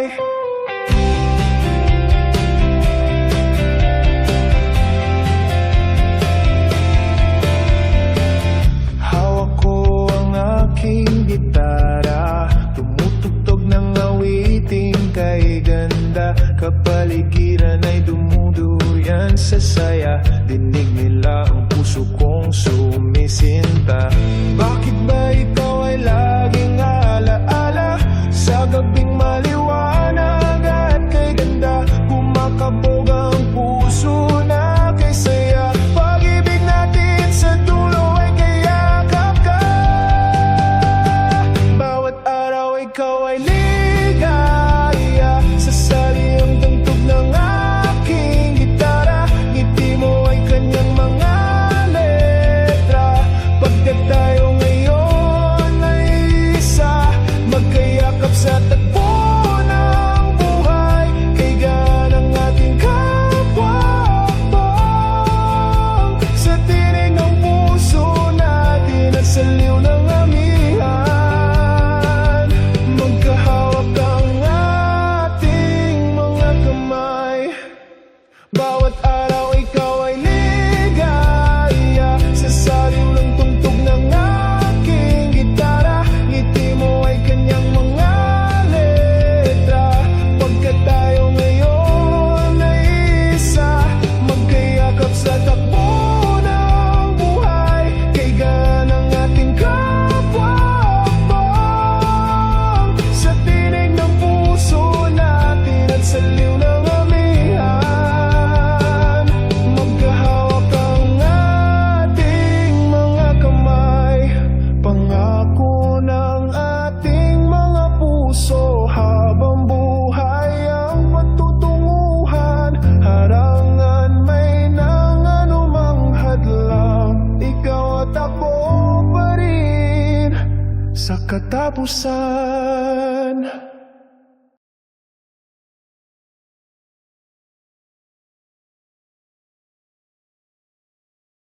Hawak ko ang aking gitara, tumutugtog ng awiting kay ganda. Kapaligiran ay dumuduyan sa saya, dinig nila ang puso kong sumisinta. Bakit ba ikaw ay laging alaala sa gabing maliwanag at kay ganda? Kumakabog ang puso na kay saya, pag-ibig natin sa dulo ay kayakap ka. Bawat araw ikaw ay ligaya, sasali ang tugtog ng aking gitara. Ngiti mo ay kanyang mga letra, pagkat tayo ngayon ay isa, magkayakap sa tagpo ng buhay, kay ganang ating kapwa-akbang. Sa tinig ng puso natin at sa liw ng amihan, magkahawak ang ating mga kamay. Bawat araw ikaw ay ligaya, sa saliw ng tugtog ng aking gitara. Ngiti mo ay kanyang mga letra, pagkat tayo ngayon ay isa, magkayakap sa takbo ng buhay, kay ganang ating kapwa-akbang. Sa tinig ng puso natin at sa liw ng amihan, magkahawak ang ating mga kamay. Pangako ng ating mga puso, habang buhay ang patutunguhan. Harangan may nang anumang hadlang, ikaw at ako pa rin sa katapusan.